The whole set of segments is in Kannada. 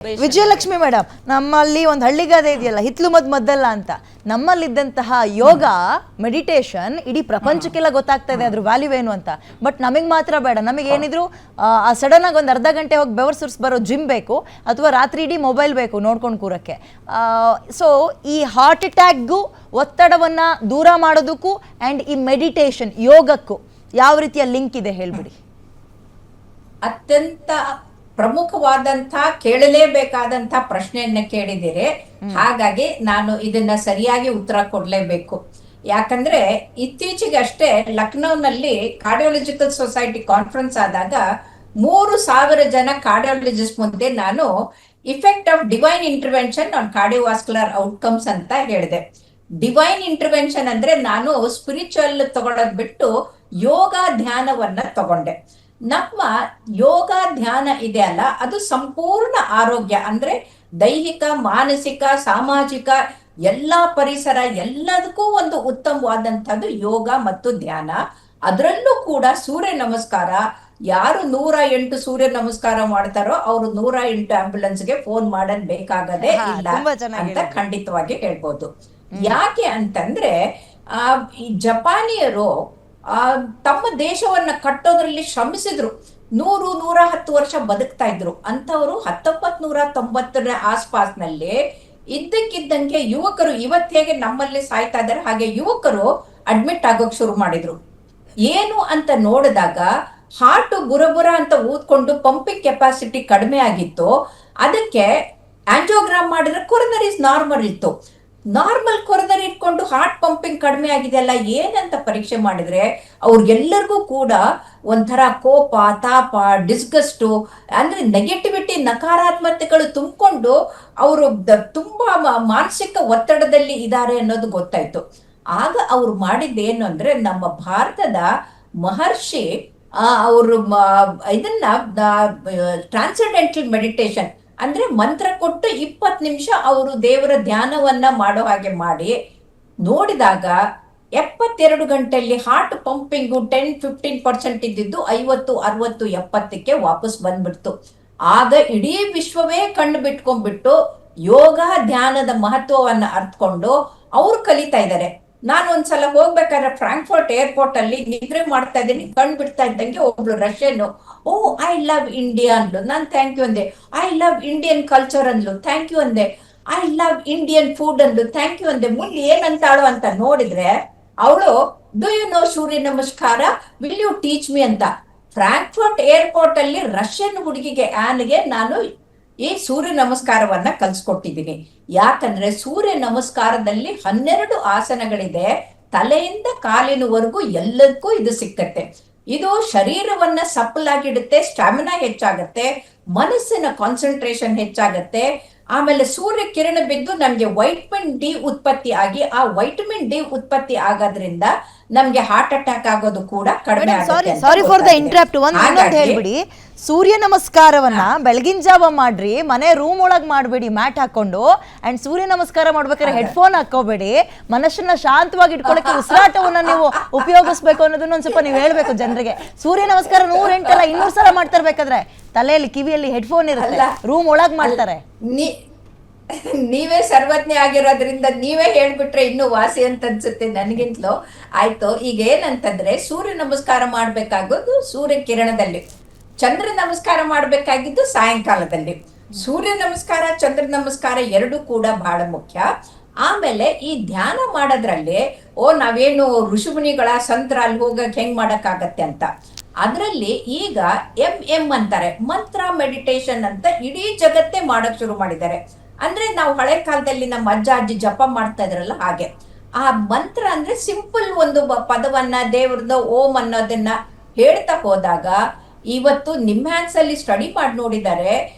ವಿಜಯಲಕ್ಷ್ಮಿ ಮೇಡಮ್, ನಮ್ಮಲ್ಲಿ ಒಂದು ಹಳ್ಳಿಗಾದೆ ಇದೆಯಲ್ಲ, ಹಿತ್ಲು ಮದ್ದಲ್ಲ ಅಂತ. ನಮ್ಮಲ್ಲಿದ್ದಂತಹ ಯೋಗ ಮೆಡಿಟೇಷನ್ ಇಡೀ ಪ್ರಪಂಚಕ್ಕೆಲ್ಲ ಗೊತ್ತಾಗ್ತಾ ಇದೆ ಅದ್ರ ವ್ಯಾಲ್ಯೂ ಏನು ಅಂತ. ಬಟ್ ನಮಗೆ ಮಾತ್ರ ಬೇಡ. ನಮಗೆ ಏನಿದ್ರು ಸಡನ್ ಆಗಿ ಒಂದು ಅರ್ಧ ಗಂಟೆ ಹೋಗಿ ಬೆವರು ಸುರಿಸ್ ಬರೋ ಜಿಮ್ ಬೇಕು, ಅಥವಾ ರಾತ್ರಿ ಇಡೀ ಮೊಬೈಲ್ ಬೇಕು ನೋಡ್ಕೊಂಡು ಕೂರಕ್ಕೆ. ಸೊ ಈ ಹಾರ್ಟ್ ಅಟ್ಯಾಕ್ಗೂ ಒತ್ತಡವನ್ನು ದೂರ ಮಾಡೋದಕ್ಕೂ ಆ್ಯಂಡ್ ಈ ಮೆಡಿಟೇಷನ್ ಯೋಗಕ್ಕೂ ಯಾವ ರೀತಿಯ ಲಿಂಕ್ ಇದೆ ಹೇಳ್ಬಿಡಿ. ಅತ್ಯಂತ ಪ್ರಮುಖವಾದಂತ ಕೇಳಲೇಬೇಕಾದಂತ ಪ್ರಶ್ನೆಯನ್ನ ಕೇಳಿದಿರಿ. ಹಾಗಾಗಿ ನಾನು ಇದನ್ನ ಸರಿಯಾಗಿ ಉತ್ತರ ಕೊಡ್ಲೇಬೇಕು. ಯಾಕಂದ್ರೆ ಇತ್ತೀಚೆಗೆ ಅಷ್ಟೇ ಲಕ್ನೋನಲ್ಲಿ ಕಾರ್ಡಿಯಾಲಜಿಕಲ್ ಸೊಸೈಟಿ ಕಾನ್ಫರೆನ್ಸ್ ಆದಾಗ 3,000 ಜನ ಕಾರ್ಡಿಯಾಲಜಿಸ್ಟ್ ಮುಂದೆ ನಾನು effect of divine intervention on cardiovascular outcomes ಅಂತ ಹೇಳಿದೆ. ಡಿವೈನ್ ಇಂಟರ್ವೆನ್ಷನ್ ಅಂದ್ರೆ ನಾನು ಸ್ಪಿರಿಚುವಲ್ ತಗೊಳ್ಳೋದ್ ಬಿಟ್ಟು ಯೋಗ ಧ್ಯಾನವನ್ನ ತಗೊಂಡೆ. ನಮ್ಮ ಯೋಗ ಧ್ಯಾನ ಇದೆ ಅಲ್ಲ, ಅದು ಸಂಪೂರ್ಣ ಆರೋಗ್ಯ ಅಂದ್ರೆ ದೈಹಿಕ, ಮಾನಸಿಕ, ಸಾಮಾಜಿಕ ಎಲ್ಲಾ ಪರಿಸರ ಎಲ್ಲದಕ್ಕೂ ಒಂದು ಉತ್ತಮವಾದಂತಹದ್ದು ಯೋಗ ಮತ್ತು ಧ್ಯಾನ. ಅದರಲ್ಲೂ ಕೂಡ ಸೂರ್ಯ ನಮಸ್ಕಾರ, ಯಾರು 108 ಸೂರ್ಯ ನಮಸ್ಕಾರ ಮಾಡ್ತಾರೋ ಅವರು 108 ಆಂಬ್ಯುಲೆನ್ಸ್ಗೆ ಫೋನ್ ಮಾಡನ್ ಬೇಕಾಗದೇ ಇಲ್ಲ ಅಂತ ಖಂಡಿತವಾಗಿ ಹೇಳ್ಬೋದು. ಯಾಕೆ ಅಂತಂದ್ರೆ ಈ ಜಪಾನಿಯರು ತಮ್ಮ ದೇಶವನ್ನ ಕಟ್ಟೋದ್ರಲ್ಲಿ ಶ್ರಮಿಸಿದ್ರು. 100-110 ವರ್ಷ ಬದುಕ್ತಾ ಇದ್ರು. ಅಂತವರು 1990ರ ಆಸ್ಪಾಸ್ನಲ್ಲಿ ಇದ್ದಕ್ಕಿದ್ದಂಗೆ ಯುವಕರು, ಇವತ್ತು ಹೇಗೆ ನಮ್ಮಲ್ಲಿ ಸಾಯ್ತಾ ಇದ್ದಾರೆ ಹಾಗೆ ಯುವಕರು ಅಡ್ಮಿಟ್ ಆಗೋಕ್ ಶುರು ಮಾಡಿದ್ರು. ಏನು ಅಂತ ನೋಡಿದಾಗ ಹಾರ್ಟ್ ಬುರಬುರ ಅಂತ ಊದ್ಕೊಂಡು ಪಂಪಿಂಗ್ ಕೆಪಾಸಿಟಿ ಕಡಿಮೆ ಆಗಿತ್ತು. ಅದಕ್ಕೆ ಆಂಜಿಯೋಗ್ರಾಮ್ ಮಾಡಿದ್ರೆ ಕೊರನರೀಸ್ ನಾರ್ಮಲ್ ಇತ್ತು. ನಾರ್ಮಲ್ ಕೊರನರಿ ಇಟ್ಕೊಂಡು ಹಾರ್ಟ್ ಪಂಪಿಂಗ್ ಕಡಿಮೆ ಆಗಿದೆಯಲ್ಲ ಏನಂತ ಪರೀಕ್ಷೆ ಮಾಡಿದ್ರೆ ಅವ್ರಿಗೆಲ್ಲರಿಗೂ ಕೂಡ ಒಂಥರ ಕೋಪ, ತಾಪ, ಡಿಸ್ಗಸ್ಟು ಅಂದ್ರೆ ನೆಗೆಟಿವಿಟಿ, ನಕಾರಾತ್ಮಕತೆಗಳು ತುಂಬಿಕೊಂಡು ಅವರು ತುಂಬಾ ಮಾನಸಿಕ ಒತ್ತಡದಲ್ಲಿ ಇದ್ದಾರೆ ಅನ್ನೋದು ಗೊತ್ತಾಯ್ತು. ಆಗ ಅವ್ರು ಮಾಡಿದ್ದೇನು ಅಂದ್ರೆ, ನಮ್ಮ ಭಾರತದ ಮಹರ್ಷಿ ಅವರು ಇದನ್ನ ಟ್ರಾನ್ಸೆಂಡೆಂಟಲ್ ಮೆಡಿಟೇಷನ್ ಅಂದ್ರೆ ಮಂತ್ರ ಕೊಟ್ಟು 20 ನಿಮಿಷ ಅವರು ದೇವರ ಧ್ಯಾನವನ್ನ ಮಾಡೋ ಹಾಗೆ ಮಾಡಿ ನೋಡಿದಾಗ 72 ಗಂಟೆಯಲ್ಲಿ ಹಾರ್ಟ್ ಪಂಪಿಂಗು 10-15% ಇದ್ದಿದ್ದು 50, 60, 70ಕ್ಕೆ ವಾಪಸ್ ಬಂದ್ಬಿಡ್ತು. ಆಗ ಇಡೀ ವಿಶ್ವವೇ ಕಣ್ಣು ಬಿಟ್ಕೊಂಡ್ಬಿಟ್ಟು ಯೋಗ ಧ್ಯಾನದ ಮಹತ್ವವನ್ನ ಅರ್ಥಕೊಂಡು ಅವ್ರು ಕಲಿತಾ ಇದ್ದಾರೆ. ನಾನು ಒಂದ್ಸಲ ಹೋಗ್ಬೇಕಾದ್ರೆ ಫ್ರಾಂಕ್ಫರ್ಟ್ ಏರ್ಪೋರ್ಟ್ ಅಲ್ಲಿ ನಿದ್ರೆ ಮಾಡ್ತಾ ಇದ್ದೀನಿ, ಕಣ್ ಬಿಡ್ತಾ ಇದ್ದಂಗೆ ಒಬ್ಳು Russian, oh I love India ಅಂದ್ಲು. ನಾನ್ ಥ್ಯಾಂಕ್ ಯು ಅಂದೆ. ಐ ಲವ್ ಇಂಡಿಯನ್ ಕಲ್ಚರ್ ಅಂದ್ಲು, ಥ್ಯಾಂಕ್ ಯು ಅಂದೆ. ಐ ಲವ್ ಇಂಡಿಯನ್ ಫುಡ್ ಅಂದ್ಲು, ಥ್ಯಾಂಕ್ ಯು ಅಂದೆ. ಮುಂದೆ ಏನಂತಾಳು ಅಂತ ನೋಡಿದ್ರೆ ಅವಳು ಡು ಯು ನೋ ಸೂರ್ಯ ನಮಸ್ಕಾರ, ವಿಲ್ ಯು ಟೀಚ್ ಮಿ ಅಂತ. ಫ್ರಾಂಕ್ಫರ್ಟ್ ಏರ್ಪೋರ್ಟ್ ಅಲ್ಲಿ ರಷ್ಯನ್ ಹುಡುಗಿಗೆ ಆನ್ಗೆ ನಾನು ಈ ಸೂರ್ಯ ನಮಸ್ಕಾರವನ್ನ ಕಲ್ಸ್ಕೊಟ್ಟಿದ್ದೀನಿ. ಯಾಕಂದ್ರೆ ಸೂರ್ಯ ನಮಸ್ಕಾರದಲ್ಲಿ 12 ಆಸನಗಳಿದೆ. ತಲೆಯಿಂದ ಕಾಲಿನವರೆಗೂ ಎಲ್ಲದಕ್ಕೂ ಇದು ಸಿಕ್ಕತ್ತೆ. ಇದು ಶರೀರವನ್ನ ಸಪ್ಪಲಾಗಿಡುತ್ತೆ, ಸ್ಟಾಮಿನಾ ಹೆಚ್ಚಾಗತ್ತೆ, ಮನಸ್ಸಿನ ಕಾನ್ಸಂಟ್ರೇಷನ್ ಹೆಚ್ಚಾಗತ್ತೆ. ಆಮೇಲೆ ಸೂರ್ಯ ಕಿರಣ ಬಿದ್ದು ನಮ್ಗೆ ವೈಟಮಿನ್ ಡಿ ಉತ್ಪತ್ತಿ ಆಗಿ, ಆ ವೈಟಮಿನ್ ಡಿ ಉತ್ಪತ್ತಿ ಆಗೋದ್ರಿಂದ ನಮ್ಗೆ ಹಾರ್ಟ್ ಅಟ್ಯಾಕ್ ಆಗೋದು ಕೂಡ ಕಡಿಮೆ ಆಗುತ್ತೆ. Sorry for the interrupt. ಇನ್ನೊಂದು ಹೇಳ್ಬಿಡಿ, ಸೂರ್ಯ ನಮಸ್ಕಾರವನ್ನ ಬೆಳಗಿನ ಜಾವ ಮಾಡ್ರಿ, ಮನೆ ರೂಮ್ ಒಳಗ್ ಮಾಡ್ಬೇಡಿ ಮ್ಯಾಟ್ ಹಾಕೊಂಡು. ಅಂಡ್ ಸೂರ್ಯ ನಮಸ್ಕಾರ ಮಾಡ್ಬೇಕಾದ್ರೆ ಹೆಡ್ಫೋನ್ ಹಾಕೋಬೇಡಿ. ಮನಸ್ಸನ್ನ ಶಾಂತವಾಗಿ ಇಟ್ಕೊಳ್ಳಕ್ಕೆ ಉಸಿರಾಟವನ್ನ ನೀವು ಉಪಯೋಗಿಸ್ಬೇಕು ಅನ್ನೋದನ್ನ ಒಂದ್ ಸ್ವಲ್ಪ ನೀವು ಹೇಳ್ಬೇಕು ಜನರಿಗೆ. ಸೂರ್ಯ ನಮಸ್ಕಾರ 108 ಅಲ್ಲ 200 ಸಲ ಮಾಡ್ತಿರ್ಬೇಕಾದ್ರೆ ತಲೆಯಲ್ಲಿ ಕಿವಿಯಲ್ಲಿ ಹೆಡ್ಫೋನ್ ಇರುತ್ತೆ, ರೂಮ್ ಒಳಗ್ ಮಾಡ್ತಾರೆ. ನೀವೇ ಸರ್ವಜ್ಞ ಆಗಿರೋದ್ರಿಂದ ನೀವೇ ಹೇಳ್ಬಿಟ್ರೆ ಇನ್ನೂ ವಾಸಿ ಅಂತ ಅನ್ಸುತ್ತೆ ನನಗಿಂತಲೂ. ಆಯ್ತು, ಈಗ ಏನಂತಂದ್ರೆ ಸೂರ್ಯ ನಮಸ್ಕಾರ ಮಾಡ್ಬೇಕಾಗೋದು ಸೂರ್ಯ ಕಿರಣದಲ್ಲಿ, ಚಂದ್ರ ನಮಸ್ಕಾರ ಮಾಡ್ಬೇಕಾಗಿದ್ದು ಸಾಯಂಕಾಲದಲ್ಲಿ. ಸೂರ್ಯ ನಮಸ್ಕಾರ, ಚಂದ್ರ ನಮಸ್ಕಾರ ಎರಡೂ ಕೂಡ ಬಹಳ ಮುಖ್ಯ. ಆಮೇಲೆ ಈ ಧ್ಯಾನ ಮಾಡೋದ್ರಲ್ಲಿ ನಾವೇನು ಋಷಿಮುನಿಗಳ ಸಂತರ ಅಲ್ಲಿ ಹೋಗಕ್ ಹೆಂಗ್ ಮಾಡಕ್ಕಾಗತ್ತೆ ಅಂತ, ಅದ್ರಲ್ಲಿ ಈಗ ಎಂ ಅಂತಾರೆ, ಮಂತ್ರ ಮೆಡಿಟೇಷನ್ ಅಂತ ಇಡೀ ಜಗತ್ತೇ ಮಾಡಕ್ ಶುರು ಮಾಡಿದ್ದಾರೆ. ಅಂದ್ರೆ ನಾವು ಹಳೆ ಕಾಲದಲ್ಲಿ ನಮ್ಮ ಅಜ್ಜ ಅಜ್ಜಿ ಜಪ ಮಾಡ್ತಾ ಇದ್ರಲ್ಲ ಹಾಗೆ. ಆ ಮಂತ್ರ ಅಂದ್ರೆ ಸಿಂಪಲ್ ಒಂದು ಪದವನ್ನ, ದೇವ್ರದ್ದು ಓಂ ಅನ್ನೋದನ್ನ ಹೇಳ್ತಾ ಹೋದಾಗ, ಇವತ್ತು ನಿಮ್ಹ್ಯಾನ್ಸ್ ಅಲ್ಲಿ ಸ್ಟಡಿ ಮಾಡಿ ನೋಡಿದ್ದಾರೆ,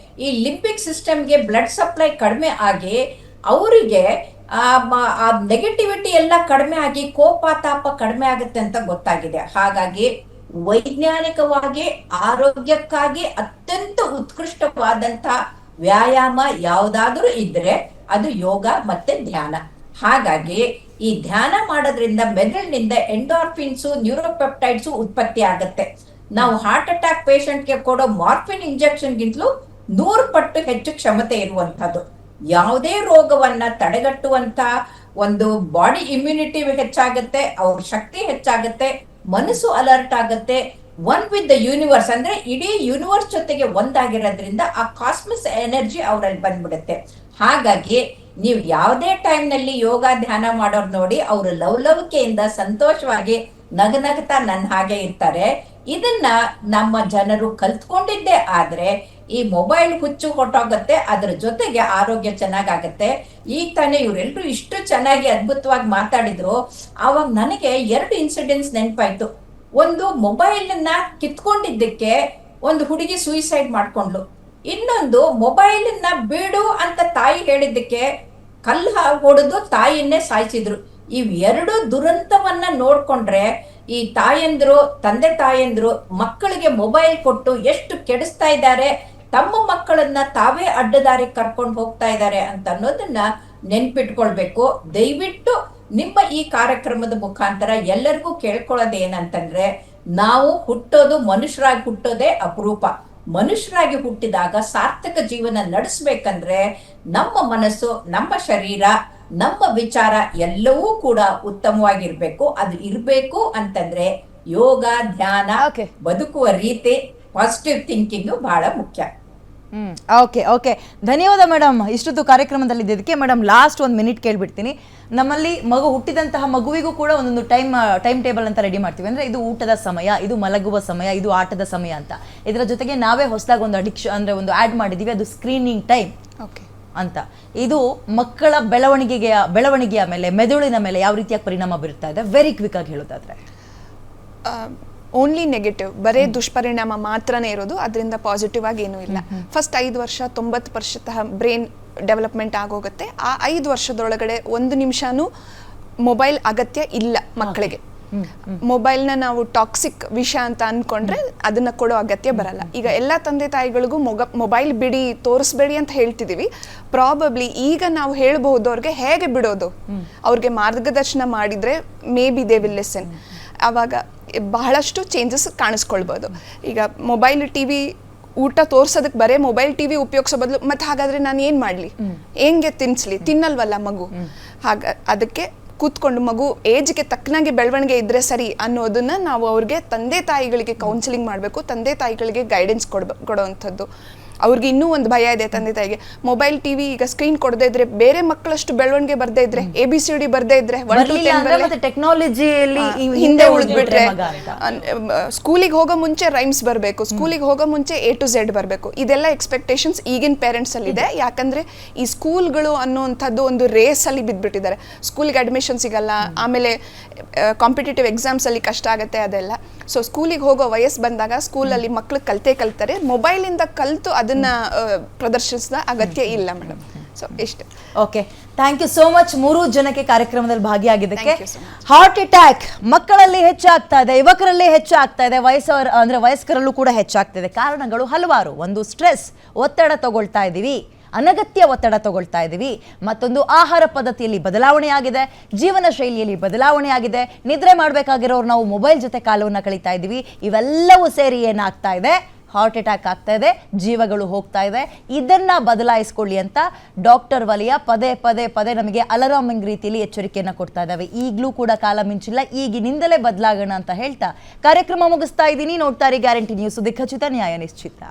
ಈ ಲಿಂಬಿಕ್ ಸಿಸ್ಟಮ್ಗೆ ಬ್ಲಡ್ ಸಪ್ಲೈ ಕಡಿಮೆ ಆಗಿ ಅವರಿಗೆ ಆ ನೆಗೆಟಿವಿಟಿ ಎಲ್ಲ ಕಡಿಮೆ ಆಗಿ ಕೋಪ ತಾಪ ಕಡಿಮೆ ಆಗುತ್ತೆ ಅಂತ ಗೊತ್ತಾಗಿದೆ. ಹಾಗಾಗಿ ವೈಜ್ಞಾನಿಕವಾಗಿ ಆರೋಗ್ಯಕ್ಕಾಗಿ ಅತ್ಯಂತ ಉತ್ಕೃಷ್ಟವಾದಂತ ವ್ಯಾಯಾಮ ಯಾವುದಾದ್ರೂ ಇದ್ರೆ ಅದು ಯೋಗ ಮತ್ತೆ ಧ್ಯಾನ. ಹಾಗಾಗಿ ಈ ಧ್ಯಾನ ಮಾಡೋದ್ರಿಂದ ಮೆದುಳಿನಿಂದ ಎಂಡೋರ್ಫಿನ್ಸು, ನ್ಯೂರೋಪೆಪ್ಟೈಡ್ಸು ಉತ್ಪತ್ತಿ ಆಗತ್ತೆ. ನಾವು ಹಾರ್ಟ್ ಅಟ್ಯಾಕ್ ಪೇಷಂಟ್ಗೆ ಕೊಡೋ ಮಾರ್ಫಿನ್ ಇಂಜೆಕ್ಷನ್ ಗಿಂತಲೂ 100 ಪಟ್ಟು ಹೆಚ್ಚು ಕ್ಷಮತೆ ಇರುವಂತದ್ದು. ಯಾವುದೇ ರೋಗವನ್ನ ತಡೆಗಟ್ಟುವಂತ ಒಂದು ಬಾಡಿ ಇಮ್ಯುನಿಟಿ ಹೆಚ್ಚಾಗುತ್ತೆ, ಅವ್ರ ಶಕ್ತಿ ಹೆಚ್ಚಾಗುತ್ತೆ, ಮನಸ್ಸು ಅಲರ್ಟ್ ಆಗುತ್ತೆ. ಒನ್ ವಿತ್ ದ ಯೂನಿವರ್ಸ್ ಅಂದ್ರೆ ಇಡೀ ಯೂನಿವರ್ಸ್ ಜೊತೆಗೆ ಒಂದಾಗಿರೋದ್ರಿಂದ ಆ ಕಾಸ್ಮಿಕ್ ಎನರ್ಜಿ ಅವರಲ್ಲಿ ಬಂದ್ಬಿಡುತ್ತೆ. ಹಾಗಾಗಿ ನೀವು ಯಾವುದೇ ಟೈಮ್ ನಲ್ಲಿ ಯೋಗ ಧ್ಯಾನ ಮಾಡೋರು ನೋಡಿ, ಅವರು ಲವಲವಿಕೆಯಿಂದ ಸಂತೋಷವಾಗಿ ನಗನಗ್ತಾ ನನ್ನ ಹಾಗೆ ಇರ್ತಾರೆ. ಇದನ್ನ ನಮ್ಮ ಜನರು ಕಲ್ತ್ಕೊಂಡಿದ್ದೇ ಆದ್ರೆ ಈ ಮೊಬೈಲ್ ಹುಚ್ಚು ಹೊಟ್ಟೋಗುತ್ತೆ, ಅದ್ರ ಜೊತೆಗೆ ಆರೋಗ್ಯ ಚೆನ್ನಾಗಾಗತ್ತೆ. ಈಗ ತಾನೇ ಇವರೆಲ್ಲರೂ ಇಷ್ಟು ಚೆನ್ನಾಗಿ ಅದ್ಭುತವಾಗಿ ಮಾತಾಡಿದ್ರು. ಆವಾಗ ನನಗೆ 2 ಇನ್ಸಿಡೆಂಟ್ಸ್ ನೆನಪಾಯ್ತು. ಒಂದು, ಮೊಬೈಲ್ ನ ಕಿತ್ಕೊಂಡಿದ್ದಕ್ಕೆ ಒಂದು ಹುಡುಗಿ ಸೂಯಿಸೈಡ್ ಮಾಡ್ಕೊಂಡ್ಲು. ಇನ್ನೊಂದು, ಮೊಬೈಲ್ ನ ಬಿಡು ಅಂತ ತಾಯಿ ಹೇಳಿದ್ದಕ್ಕೆ ಕಲ್ಲು ಹೊಡೆದು ತಾಯಿಯನ್ನೇ ಸಾಯಿಸಿದ್ರು. ಇವೆರಡು ದುರಂತವನ್ನ ನೋಡ್ಕೊಂಡ್ರೆ ಈ ತಾಯಂದ್ರು, ತಂದೆ ತಾಯಂದ್ರು ಮಕ್ಕಳಿಗೆ ಮೊಬೈಲ್ ಕೊಟ್ಟು ಎಷ್ಟು ಕೆಡಿಸ್ತಾ ಇದ್ದಾರೆ, ತಮ್ಮ ಮಕ್ಕಳನ್ನ ತಾವೇ ಅಡ್ಡದಾರಿ ಕರ್ಕೊಂಡು ಹೋಗ್ತಾ ಇದ್ದಾರೆ ಅಂತ ಅನ್ನೋದನ್ನ ನೆನ್ಪಿಟ್ಕೊಳ್ಬೇಕು. ದಯವಿಟ್ಟು ನಿಮ್ಮ ಈ ಕಾರ್ಯಕ್ರಮದ ಮುಖಾಂತರ ಎಲ್ಲರಿಗೂ ಕೇಳ್ಕೊಳ್ಳೋದು ಏನಂತಂದ್ರೆ, ನಾವು ಹುಟ್ಟೋದು ಮನುಷ್ಯರಾಗಿ ಹುಟ್ಟೋದೇ ಅಪರೂಪ. ಮನುಷ್ಯರಾಗಿ ಹುಟ್ಟಿದಾಗ ಸಾರ್ಥಕ ಜೀವನ ನಡೆಸ್ಬೇಕಂದ್ರೆ ನಮ್ಮ ಮನಸ್ಸು, ನಮ್ಮ ಶರೀರ, ನಮ್ಮ ವಿಚಾರ ಎಲ್ಲವೂ ಕೂಡ ಉತ್ತಮವಾಗಿರ್ಬೇಕು. ಅದು ಇರ್ಬೇಕು ಅಂತಂದ್ರೆ ಯೋಗ, ಧ್ಯಾನ, ಬದುಕುವ ರೀತಿ, ಪಾಸಿಟಿವ್ ಥಿಂಕಿಂಗ್ ಬಹಳ ಮುಖ್ಯ. ಓಕೆ ಓಕೆ, ಧನ್ಯವಾದ ಮೇಡಮ್ ಇಷ್ಟೊತ್ತು ಕಾರ್ಯಕ್ರಮದಲ್ಲಿ ಇದ್ದದಕ್ಕೆ. ಮೇಡಮ್, ಲಾಸ್ಟ್ 1 ಮಿನಿಟ್ ಕೇಳ್ಬಿಡ್ತೀನಿ. ನಮ್ಮಲ್ಲಿ ಮಗು ಹುಟ್ಟಿದಂತಹ ಮಗುವಿಗೂ ಕೂಡ ಒಂದೊಂದು ಟೈಮ್ ಟೇಬಲ್ ಅಂತ ರೆಡಿ ಮಾಡ್ತೀವಿ. ಅಂದ್ರೆ ಇದು ಊಟದ ಸಮಯ, ಇದು ಮಲಗುವ ಸಮಯ, ಇದು ಆಟದ ಸಮಯ ಅಂತ. ಇದರ ಜೊತೆಗೆ ನಾವೇ ಹೊಸದಾಗಿ ಒಂದು ಅಂದ್ರೆ ಒಂದು ಆ್ಯಡ್ ಮಾಡಿದ್ದೀವಿ, ಅದು ಸ್ಕ್ರೀನಿಂಗ್ ಟೈಮ್ ಅಂತ. ಇದು ಮಕ್ಕಳ ಬೆಳವಣಿಗೆಯ ಮೇಲೆ, ಮೆದುಳಿನ ಮೇಲೆ ಯಾವ ರೀತಿಯಾಗಿ ಪರಿಣಾಮ ಬೀರ್ತಾ ಇದೆ, ವೆರಿ ಕ್ವಿಕ್ ಆಗಿ ಹೇಳೋದಾದ್ರೆ? ಓನ್ಲಿ ನೆಗೆಟಿವ್, ಬರೇ ದುಷ್ಪರಿಣಾಮ ಮಾತ್ರನೇ ಇರೋದು, ಅದರಿಂದ ಪಾಸಿಟಿವ್ ಆಗಿ ಏನೂ ಇಲ್ಲ. ಫಸ್ಟ್ 5 ವರ್ಷ 90% ಬ್ರೈನ್ ಡೆವಲಪ್ಮೆಂಟ್ ಆಗೋಗುತ್ತೆ. ಆ 5 ವರ್ಷದೊಳಗಡೆ 1 ನಿಮಿಷನೂ ಮೊಬೈಲ್ ಅಗತ್ಯ ಇಲ್ಲ ಮಕ್ಕಳಿಗೆ. ಮೊಬೈಲ್ನ ನಾವು ಟಾಕ್ಸಿಕ್ ವಿಷ ಅಂತ ಅನ್ಕೊಂಡ್ರೆ ಅದನ್ನ ಕೊಡೋ ಅಗತ್ಯ ಬರಲ್ಲ. ಈಗ ಎಲ್ಲ ತಂದೆ ತಾಯಿಗಳಿಗೂ ಮೊಬೈಲ್ ಬಿಡಿ, ತೋರಿಸ್ಬೇಡಿ ಅಂತ ಹೇಳ್ತಿದೀವಿ. ಪ್ರಾಬಬ್ಲಿ ಈಗ ನಾವು ಹೇಳ್ಬಹುದು ಅವ್ರಿಗೆ ಹೇಗೆ ಬಿಡೋದು, ಅವ್ರಿಗೆ ಮಾರ್ಗದರ್ಶನ ಮಾಡಿದ್ರೆ may be they will listen. ಆವಾಗ ಬಹಳಷ್ಟು ಚೇಂಜಸ್ ಕಾಣಿಸ್ಕೊಳ್ಬೋದು. ಈಗ ಮೊಬೈಲ್ ಟಿವಿ ಊಟ ತೋರ್ಸೋದಕ್ಕೆ ಬರೇ ಮೊಬೈಲ್ ಟಿವಿ ಉಪಯೋಗಿಸೋ ಬದಲು ಮತ್ತೆ ಹಾಗಾದ್ರೆ ನಾನು ಏನು ಮಾಡಲಿ, ಹೆಂಗೆ ತಿನ್ನಿಸ್ಲಿ, ತಿನ್ನಲ್ವಲ್ಲ ಮಗು. ಅದಕ್ಕೆ ಕೂತ್ಕೊಂಡು ಮಗು ಏಜ್ಗೆ ತಕ್ಕನಾಗಿ ಬೆಳವಣಿಗೆ ಇದ್ರೆ ಸರಿ ಅನ್ನೋದನ್ನ ನಾವು ಅವ್ರಿಗೆ ತಂದೆ ತಾಯಿಗಳಿಗೆ ಕೌನ್ಸಿಲಿಂಗ್ ಮಾಡಬೇಕು, ತಂದೆ ತಾಯಿಗಳಿಗೆ ಗೈಡೆನ್ಸ್ ಕೊಡೋವಂಥದ್ದು. ಅವ್ರಿಗೆ ಇನ್ನೂ ಒಂದು ಭಯ ಇದೆ ತಂದೆ ತಾಯಿಗೆ, ಮೊಬೈಲ್ ಟಿವಿ ಈಗ ಸ್ಕ್ರೀನ್ ಕೊಡದೇ ಇದ್ರೆ ಬೇರೆ ಮಕ್ಕಳಷ್ಟು ಬೆಳವಣಿಗೆ ಬರ್ದೇ ಇದ್ರೆ, ABCD ಬರ್ದೇ ಇದ್ರೆ, ಟೆಕ್ನಾಲಜಿಯಲ್ಲಿ ಹಿಂದೆ ಉಳಿದ್ಬಿಟ್ರೆ, ಸ್ಕೂಲಿಗೆ ಹೋಗೋ ಮುಂಚೆ ರೈಮ್ಸ್ ಬರಬೇಕು, ಸ್ಕೂಲಿಗೆ ಹೋಗೋ ಮುಂಚೆ A to Z ಬರಬೇಕು. ಇದೆಲ್ಲ ಎಕ್ಸ್ಪೆಕ್ಟೇಷನ್ಸ್ ಈಗಿನ ಪೇರೆಂಟ್ಸ್ ಅಲ್ಲಿ ಇದೆ. ಯಾಕಂದ್ರೆ ಈ ಸ್ಕೂಲ್ಗಳು ಅನ್ನೋಂಥದ್ದು ಒಂದು ರೇಸ್ ಅಲ್ಲಿ ಬಿದ್ದ್ಬಿಟ್ಟಿದ್ದಾರೆ. ಸ್ಕೂಲಿಗೆ ಅಡ್ಮಿಷನ್ ಸಿಗಲ್ಲ, ಆಮೇಲೆ ಕಾಂಪಿಟೇಟಿವ್ ಎಕ್ಸಾಮ್ಸ್ ಅಲ್ಲಿ ಕಷ್ಟ ಆಗುತ್ತೆ ಅದೆಲ್ಲ. ಸೊ ಸ್ಕೂಲಿಗೆ ಹೋಗೋ ವಯಸ್ಸು ಬಂದಾಗ ಸ್ಕೂಲಲ್ಲಿ ಮಕ್ಕಳು ಕಲ್ತಾರೆ, ಮೊಬೈಲಿಂದ ಕಲಿತು ಅದನ್ನ ಪ್ರದರ್ಶಿಸಿದ ಅಗತ್ಯ ಇಲ್ಲ ಮೇಡಮ್. ಸೊ ಇಷ್ಟೇ. Okay, thank you so much 3 ಜನಕ್ಕೆ ಕಾರ್ಯಕ್ರಮದಲ್ಲಿ ಭಾಗಿಯಾಗಿದ್ದಕ್ಕೆ. ಹಾರ್ಟ್ ಅಟ್ಯಾಕ್ ಮಕ್ಕಳಲ್ಲಿ ಹೆಚ್ಚಾಗ್ತಾ ಇದೆ, ಯುವಕರಲ್ಲಿ ಹೆಚ್ಚಾಗ್ತಾ ಇದೆ, ವಯಸ್ಕರಲ್ಲೂ ಕೂಡ ಹೆಚ್ಚಾಗ್ತಿದೆ. ಕಾರಣಗಳು ಹಲವಾರು. ಒಂದು, ಸ್ಟ್ರೆಸ್, ಒತ್ತಡ ತಗೊಳ್ತಾ ಇದ್ದೀವಿ, ಅನಗತ್ಯ ಒತ್ತಡ ತಗೊಳ್ತಾ ಇದ್ದೀವಿ. ಮತ್ತೊಂದು, ಆಹಾರ ಪದ್ಧತಿಯಲ್ಲಿ ಬದಲಾವಣೆ ಆಗಿದೆ, ಜೀವನ ಶೈಲಿಯಲ್ಲಿ ಬದಲಾವಣೆ ಆಗಿದೆ, ನಿದ್ರೆ ಮಾಡಬೇಕಾಗಿರೋರು ನಾವು ಮೊಬೈಲ್ ಜೊತೆ ಕಾಲವನ್ನು ಕಳೀತಾ ಇದ್ದೀವಿ. ಇವೆಲ್ಲವೂ ಸೇರಿ ಏನಾಗ್ತಾ ಇದೆ, ಹಾರ್ಟ್ ಅಟ್ಯಾಕ್ ಆಗ್ತಾ ಇದೆ, ಜೀವಗಳು ಹೋಗ್ತಾ ಇದೆ. ಇದನ್ನ ಬದಲಾಯಿಸ್ಕೊಳ್ಳಿ ಅಂತ ಡಾಕ್ಟರ್ ವಲಯ ಪದೇ ನಮಗೆ ಅಲಾರಾಮಿಂಗ್ ರೀತಿಯಲ್ಲಿ ಎಚ್ಚರಿಕೆಯನ್ನು ಕೊಡ್ತಾ ಇದ್ದಾವೆ. ಈಗಲೂ ಕೂಡ ಕಾಲ ಮಿಂಚಿಲ್ಲ, ಈಗಿನಿಂದಲೇ ಬದಲಾಗೋಣ ಅಂತ ಹೇಳ್ತಾ ಕಾರ್ಯಕ್ರಮ ಮುಗಿಸ್ತಾ ಇದ್ದೀನಿ. ನೋಡ್ತಾರೆ ಗ್ಯಾರಂಟಿ ನ್ಯೂಸ್, ಖಚಿತ ನ್ಯಾಯ ನಿಶ್ಚಿತ.